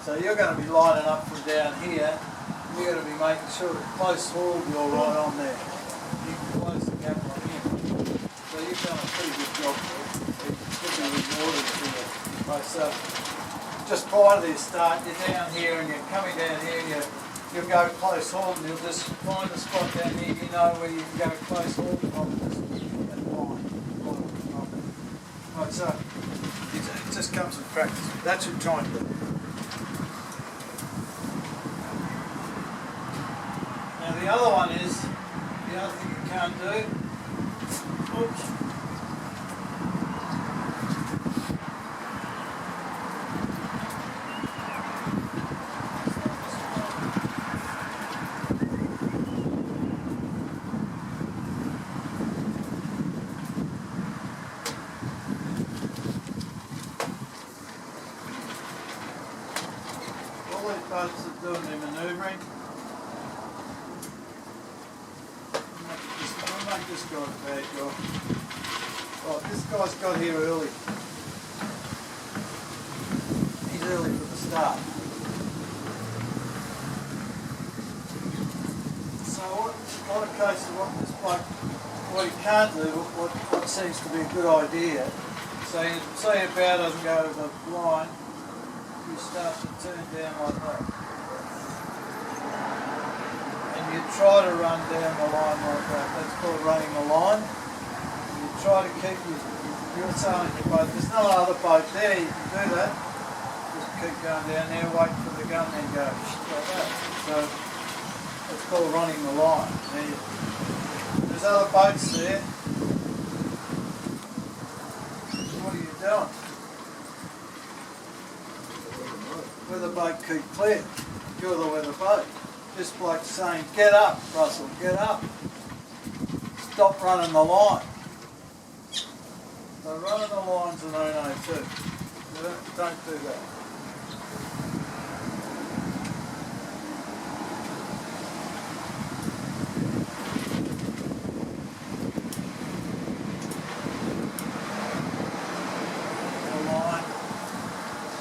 So you're going to be lining up from down here. You're going to be making sure that close haul you're right on there. You can close the gap on here. So you've done a pretty good job there. You should be rewarded for it. Right, so just prior to this start, you're down here and you're coming down here and you'll go close haul and you'll just find a spot down here, you know where you can go close haul from and line. Right, so it just comes with practice. That's what you're trying to do. Now the other one is, the other thing you can't do, oops. All these boats are doing their manoeuvring. I'll make this guy a bad job. Oh, this guy's got here early. He's early for the start. So what a case of what this bloke, what he can't do, what seems to be a good idea. So you say a bow doesn't go to the line, you start to turn down like that. And you try to run down the line like that. That's called running the line. And you try to keep your sailing your boat. There's no other boat there, you can do that. Just keep going down there, wait for the gun, then go like that. So that's called running the line. There's other boats there. What are you doing? Weather boat keep clear. You're the weather boat. This bloke's saying, get up, Russell, get up. Stop running the line. So running the line's a no-no too. Don't do that. The line.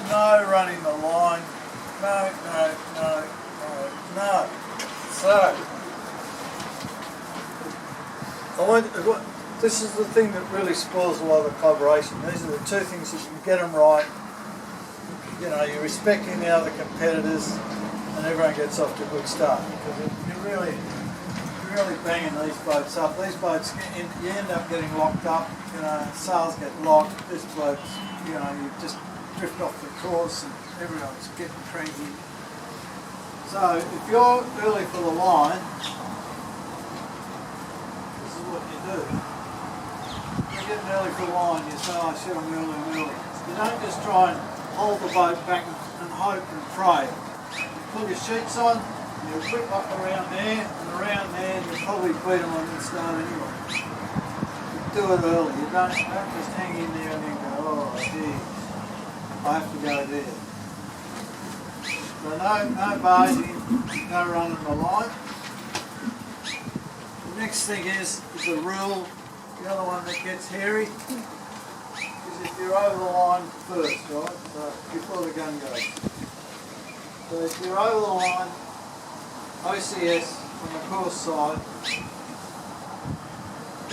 No running the line. No, no, no, no, no. So, this is the thing that really spoils a lot of the collaboration. These are the two things that you get them right. You know, you're respecting the other competitors and everyone gets off to a good start. Because you're really banging these boats up. These boats, you end up getting locked up, you know, sails get locked, this boat's, you know, you just drift off the course and everyone's getting cranky. So if you're early for the line, this is what you do. You're getting early for the line, you say, oh shit, I'm early. You don't just try and hold the boat back and hope and pray. You pull your sheets on, you whip up around there, and you'll probably beat them on the start anyway. You do it early, you don't just hang in there and then go, oh geez, I have to go there. So no barging, no running the line. The next thing is the rule, the other one that gets hairy, is if you're over the line first, right? So before the gun goes. So if you're over the line, OCS on the course side,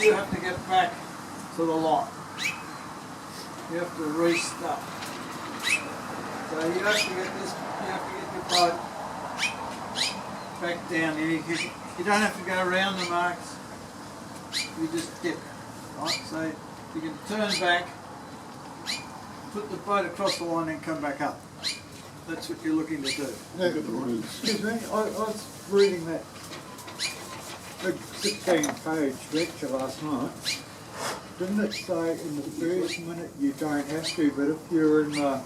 you have to get back to the line. You have to restart. So you have to get this. You have to get your boat back down here. You don't have to go around the marks. You just dip, right? So you can turn back, put the boat across the line, and come back up. That's what you're looking to do. Excuse me, I was reading that 16-page lecture last night. Didn't it say in the first minute you don't have to, but if you're in the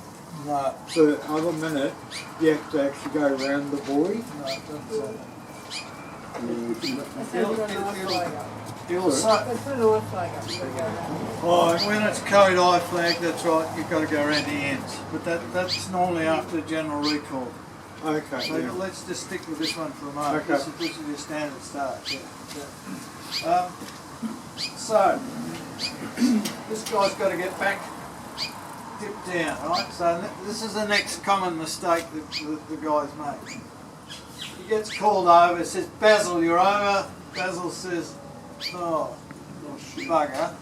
other minute, you have to actually go around the buoy? No, it doesn't say that. When it's code I flag, that's right, you've got to go around the ends. But that's normally after general recall. Okay. So let's just stick with this one for a moment. Okay. This is your standard start. So, this guy's got to get back dip down, right? So this is the next common mistake that the guys make. He gets called over, says, Basil, you're over. Basil says, oh, bugger.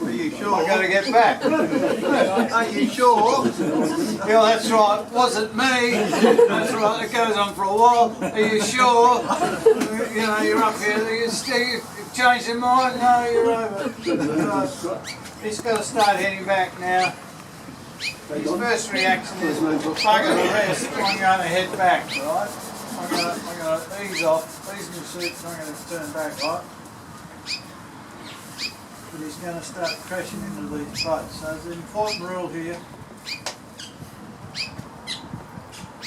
Are you sure? I've got to get back. Are you sure? Yeah, that's right. Wasn't me. That's right. It goes on for a while. Are you sure? You know, you're up here. You've changed your mind? No, you're over. So, he's got to start heading back now. His first reaction is, bugger the rest. I'm going to head back, right? I'm going to ease off, ease my seats, and I'm going to turn back, right? But he's going to start crashing into these boats. So there's an important rule here.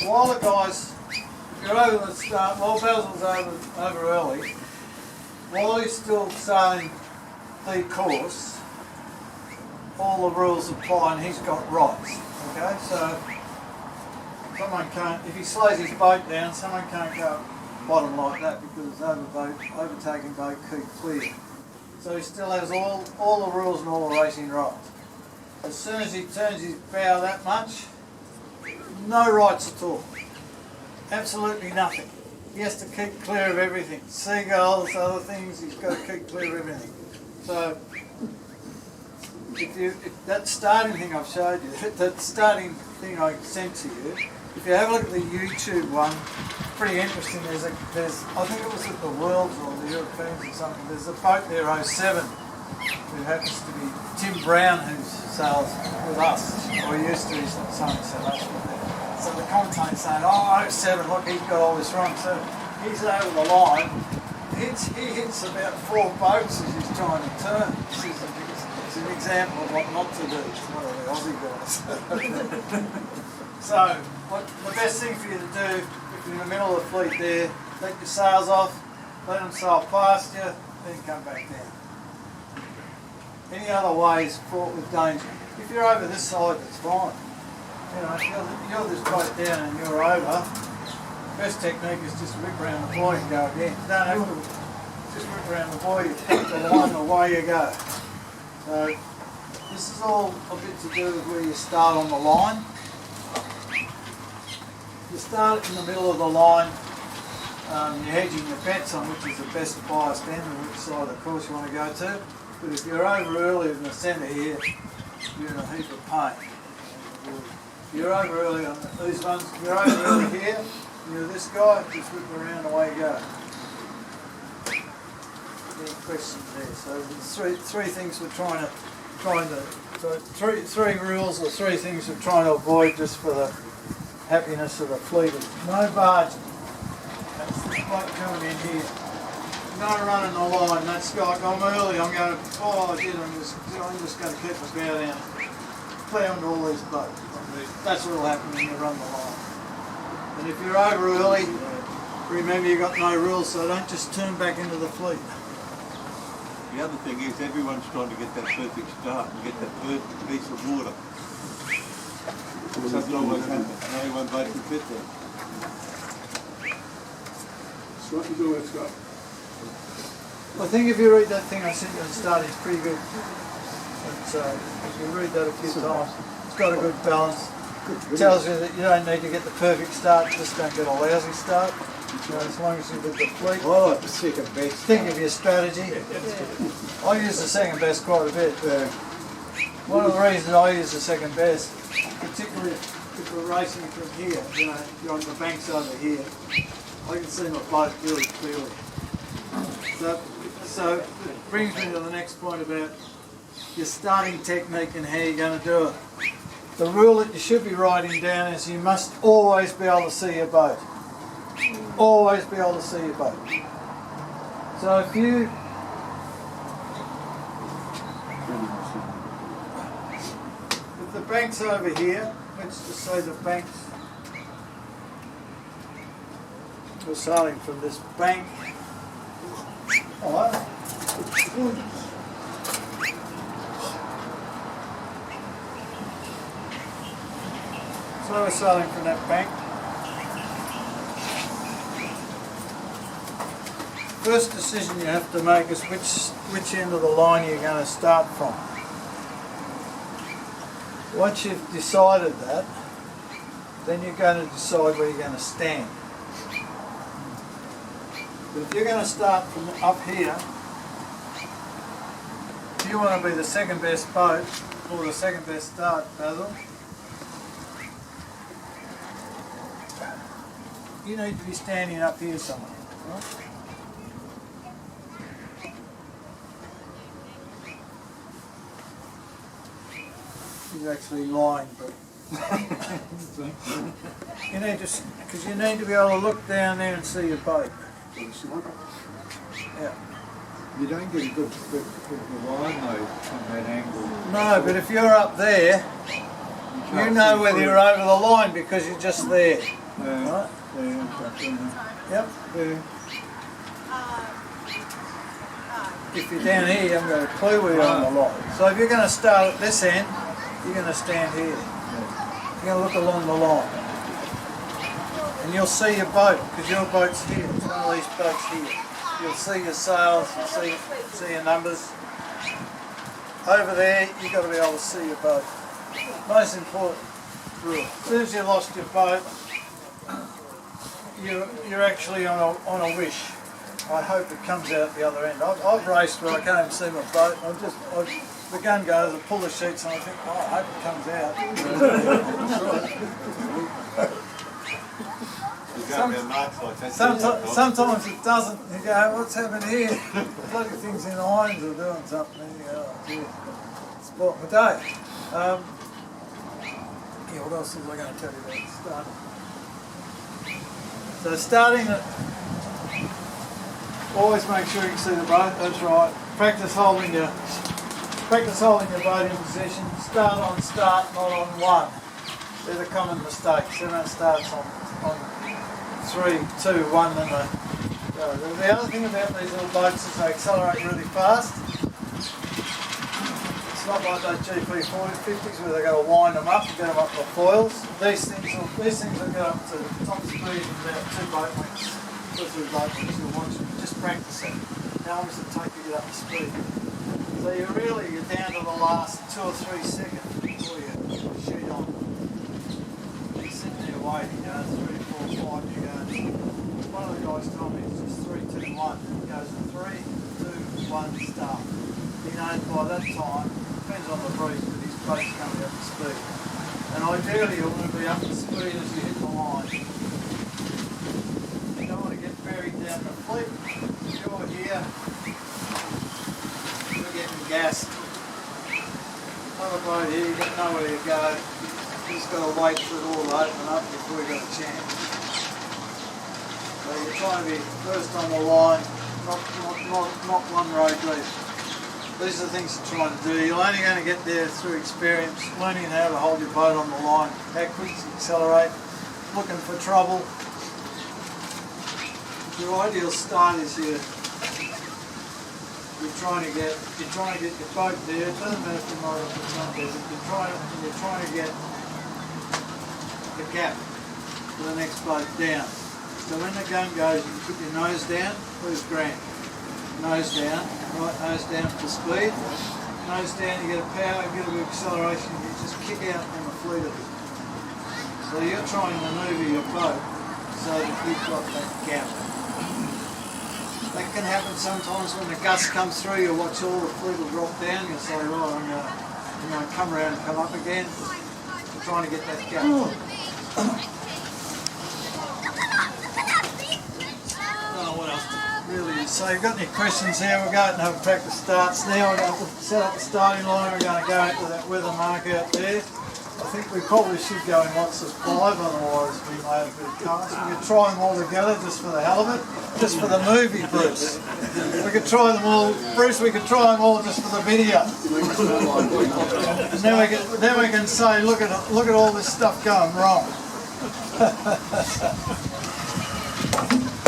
While the guys, if you're over the start, while Basil's over early, while he's still sailing the course, all the rules apply and he's got rights. Okay, so someone can't, if he slows his boat down, someone can't go bottom like that because it's overtaking boat, keep clear. So he still has all the rules and all the racing rights. As soon as he turns his bow that much, no rights at all. Absolutely nothing. He has to keep clear of everything. Seagulls, other things, he's got to keep clear of everything. So if that starting thing I've showed you, that starting thing I sent to you, if you have a look at the YouTube one, pretty interesting. There's I think it was at the Worlds or the Europeans or something. There's a boat there, 07, who happens to be Tim Brown, who sails with us, or used to. He's not sailing so much with it. So the commentator's saying, oh, 07, look, he's got all this wrong. So he's over the line. He hits about 4 boats as he's trying to turn. It's an example of what not to do. It's one of the Aussie guys. So, the best thing for you to do, if you're in the middle of the fleet there, let your sails off, let them sail past you, then come back down. Any other ways fraught with danger. If you're over this side, that's fine. You know, if you're this boat down and you're over, best technique is just whip around the buoy and go again. You don't have to just whip around the buoy, you pick the line, away you go. So, this is all a bit to do with where you start on the line. You start in the middle of the line, you're hedging your bets on which is the best biased end and which side of the course you want to go to. But if you're over early in the centre here, you're in a heap of pain. If you're over early on these ones, if you're over early here, you're this guy, just whip around, away you go. Any questions there? So there's three things we're trying to three rules or 3 things we're trying to avoid just for the happiness of the fleet. No barging. That's the boat coming in here. No running the line. That's like I'm early. I'm going. Oh, I did. I'm just going to keep my bow down. Play onto all these boats. That's what will happen when you run the line. And if you're over early, remember you've got no rules, so don't just turn back into the fleet. The other thing is everyone's trying to get that perfect start and get that perfect piece of water. Doesn't always happen. Only one boat can fit there. Scott, you do it, Scott. I think if you read that thing I sent you at the start, it's pretty good. But, if you read that a few times, it's got a good balance. It tells you that you don't need to get the perfect start, just don't get a lousy start. You know, as long as you're with the fleet. I like the second best. Think of your strategy. I use the second best quite a bit. One of the reasons I use the second best, particularly if we're racing from here, you know, you're on the banks over here, I can see my boat really clearly. So it brings me to the next point about your starting technique and how you're going to do it. The rule that you should be writing down is you must always be able to see your boat. Always be able to see your boat. So if the bank's over here, let's just say the bank's, we're sailing from this bank. Alright. So we're sailing from that bank. First decision you have to make is which end of the line you're going to start from. Once you've decided that, then you're going to decide where you're going to stand. But if you're going to start from up here, if you want to be the second best boat, or the second best start, Basil, you need to be standing up here somewhere. Right? He's actually lying, but you need to, because you need to be able to look down there and see your boat. Yeah. You don't get a good fit of the line though from that angle. No, but if you're up there, you know whether you're over the line because you're just there. Right? Yep. If you're down here, you haven't got a clue where you're on the line. So if you're going to start at this end, you're going to stand here. You're going to look along the line. And you'll see your boat, because your boat's here. It's one of these boats here. You'll see your sails, you'll see your numbers. Over there, you've got to be able to see your boat. Most important rule. As soon as you lost your boat, you're actually on a wish. I hope it comes out the other end. I've raced where I can't even see my boat. The gun goes, I pull the sheets and I think, oh, I hope it comes out. Sometimes it doesn't. You go, what's happening here? Bloody things in irons are doing something. You go, oh, dear. Spoilt my day. Yeah, what else was I going to tell you about starting? So starting at, always make sure you can see the boat. That's right. Practice holding your boat in position. Start on start, not on one. They're the common mistakes. Everyone starts on 3, 2, 1 and they go. The other thing about these little boats is they accelerate really fast. It's not like those GP40s, 50s where they've got to wind them up and get them up the foils. These things will go up to the top speed in about 2 boat lengths. 2 or 3 boat lengths. You'll watch them. Just practice it. How long does it take to get up to speed? So you're down to the last 2 or 3 seconds before you shoot on. You're sitting there waiting, 3, 4, 5, you go. One of the guys told me it's just 3, 2, 1. It goes 3, 2, 1, start. He knows by that time, depends on the breeze, but his boat's going to be up to speed. And ideally you want to be up to speed as you hit the line. You don't want to get buried down the fleet. You're here, you're getting gassed. Another boat here, you got nowhere to go. You just got to wait for it all to open up before you got a chance. So you're trying to be first on the line, not one road left. These are the things you're trying to do. You're only going to get there through experience, learning how to hold your boat on the line, how quick you accelerate, looking for trouble. Your ideal start is you're trying to get your boat there. It doesn't matter if you're not up the front desert. You're trying to get the gap for the next boat down. So when the gun goes, you put your nose down. Where's Grant? Nose down. Right, nose down for speed. Nose down, you get a power, you get a bit of acceleration, you just kick out on the fleet of it. So you're trying to manoeuvre your boat so that you've got that gap. That can happen sometimes when the gust comes through. You watch all the fleet will drop down. You'll say, right, I'm going to come around and come up again. You're trying to get that gap. I don't know what else to really say. You've got any questions here? We're going to have a practice starts now. We're going to set up the starting line. We're going to go into that weather mark out there. I think we probably should go in lots of 5, otherwise we may have a bit of cast. We could try them all together just for the hell of it, just for the movie, Bruce. We could try them all, Bruce, we could try them all just for the video. And then we can say, look at all this stuff going wrong.